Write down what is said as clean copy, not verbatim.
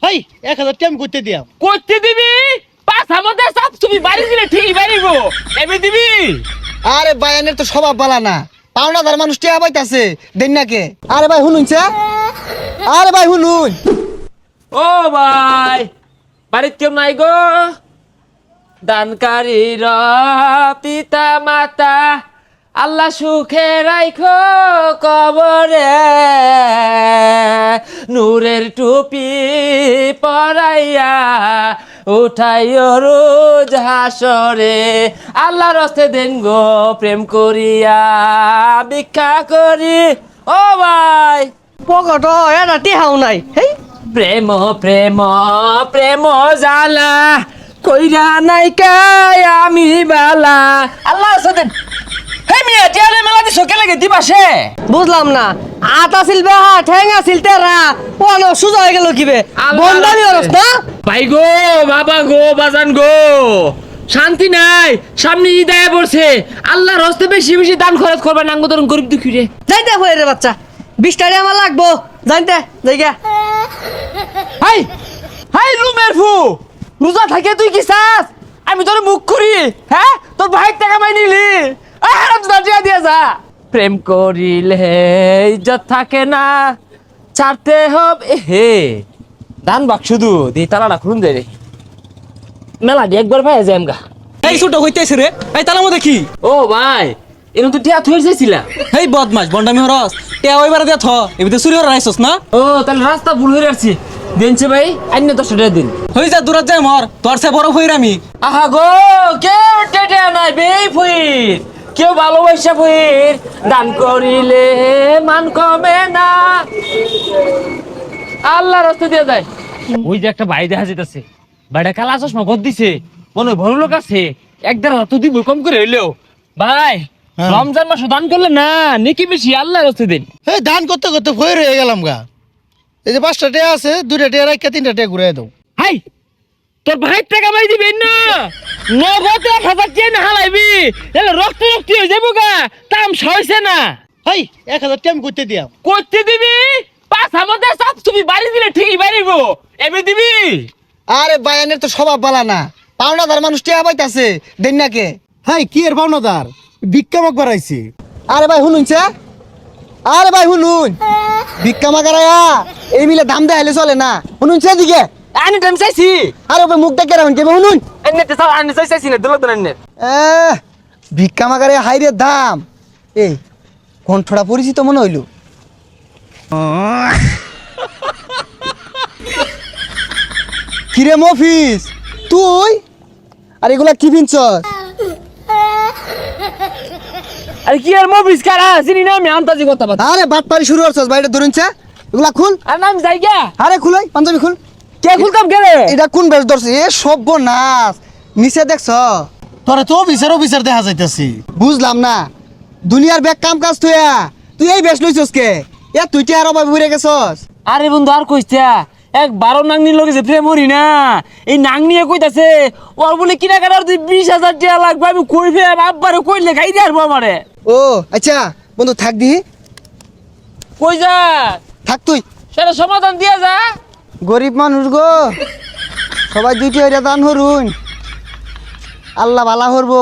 High 1000 টাকা আমি করতে দিয়াম। করতে দিবি পাঁচ আমাদের সব তুমি বাড়ি দিলে ঠিকই বাড়িব এমনি দিবি। আরে বায়ানের তো স্বভাব বালা না, পাওনাদার মানুষ টিয়া পাইতাছে দেন নাকে। আরে ভাই শুনুনছে, আরে ভাই শুনুন। ও ভাই বাড়িতে কেউ নাই গো? দানকারীর পিতা মাতা আল্লাহ সুখে রাইখো কবরে, নূরের টুপি পরাইয়া উঠাইও রোজ হাসরে, আল্লাহর হস্তে দেন গো প্রেম করিয়া ভিক্ষা করি। ও ভাই পকট এটা টিহাও নাই। হেই প্রেম প্রেম প্রেম জালা কইরা নাই কাই আমি বালা, আল্লাহ সাদেন। হে মিয়া টিয়ালে মেলা দিছো কে লাগে দিবাসে? বুঝলাম না, আট আছিল বেহা ঠেং আছিল তেরা, ওয়ানো সুজা হয়ে গেল কিবে বন্দানি হরস না। ভাই গো বাবা গো বাজান গো, শান্তি নাই, সামনে ঈদ আয়া পড়ছে, আল্লাহর হস্তে বেশি বেশি দান খরচ করবা, নাঙ্গ ধরুন গরিব দুঃখী রে। যাইতে হয়ে রে বাচ্চা, 20 টাকা আমার লাগবো, জানতে যাইগা। হাই হাই রুমের ফু, রোজা থাকে তুই কি চাস আমি তোর মুখ করি? হ্যাঁ তোর ভাই টাকা মাই নিলি, আরাম দাঁড়িয়ে দিয়ে যা। প্রেম করিলে ইজ্জত থাকে না, ছাড়তে হবে হে দান বাক শুধু দি তালাটা খুলুন দে রে, মেলা দিয়ে একবার ভাই যাই আমগা। এই ছোট হইতেছে রে, এই তালা মধ্যে কি? ও ভাই এরকম তো টিয়া থুয়ে চাইছিলা। এই বদমাস বন্ডামি হরস, টেয়া ওইবার দিয়ে থ, এবিতে চুরি হর রাইছস না? ও তাহলে রাস্তা ভুল হয়ে আসছি, দিনছে ভাই আইনে 10 টাকা দিন। হই যা দূরত যাই মর, তোর সে বড় হইর আমি। আহা গো কেউ টেটে নাই বে ফুইর, কেউ ভালোবাসা ফুইর, দান করিলে মান কমে না, আল্লাহ রাস্তা দিয়ে যায়। ওই যে একটা ভাই দেখা যেতেছে, ভাইটা কালা চশমা গদ দিছে, মনে হয় বড় লোক আছে, একদার হাত দিব কম করে হইলেও। ভাই রমজান মাসে দান করলে না নেকি বেশি, আল্লাহ রাস্তা দিন। এই দান করতে করতে ফয়ের হয়ে গেলাম গা। এই যে 5টা টাকা আছে, 2টা টাকা রাখা 3টা টাকা ঘুরাই দাও। হাই তোর ভাই টাকা মাই দিবেন না, নগদ 1000 টাকা না হালাইবি, তাহলে রক্ত রক্তি হয়ে যাবো গা, দাম সইছে না। হাই 1000 টাকা আমি করতে দিয়াম। করতে দিবি পাঁচ আমাদের সব তুমি বাড়ি দিলে ঠিকই বাড়িব এমনি দিবি। আরে বায়ানের তো স্বভাব বালা না, পাওনাদার মানুষ টিয়া পাইতাছে দেন নাকে। হাই কি এর পাওনাদার ভিক্ষা মাগ বাড়াইছে। আরে ভাই শুনুনছে, আরে ভাই শুনুন। ভিক্ষা মাগারায়া এই মিলে দাম দেখাইলে চলে না, শুনুনছে দিকে। আনি টাইম চাইছি, আরে ওপে মুখ দেখে রাখুন কেবে শুনুন। এনে তো সব আনি চাইছি না দলক দন এনে। ভিক্ষা মাগারে হাইরে দাম। এই কণ্ঠটা পরিচিত মনে হইল। কিরে মফিস তুই, আর এগুলা কি কিনছস? আরে কি আর মবিস কারা চিনি না আমি আন্তাজি কথা বাতা। আরে বাটপারি শুরু করছস, বাইরে ধরুনছে এগুলা খুল। আর নাম যাই গা, আরে খুলই পাঞ্জাবি খুল। কে খুলতাম কে রে? এটা কোন বেশ ধরছে? এ সর্বনাশ, নিচে দেখছ? তোরা তো অফিসার দেখা যাইতেছি। বুঝলাম না, দুনিয়ার ব্যাগ কাম কাজ তুইয়া তুই এই বেশ লইছস কে? এ তুই টিয়ার অভাবে বুড়ে গেছস। আরে বন্ধু আর কইছা এক 12 নাংনি লগে যে প্রেম হরি না, এই নাংনিয়ে কইতাছে ওর বলে কিনা কাটার 20,000 টাকা লাগবে, আমি কই ফে আব্বারে কইলে খাই দিয়ে আসবো আমারে। ও আচ্ছা বন্ধু থাক দি, কই যা থাক তুই। সেটা সমাধান দিয়া যা। গরিব মানুষ গো, সবাই দুইটি হইরা দান হরুন, আল্লাহ ভালা করবো।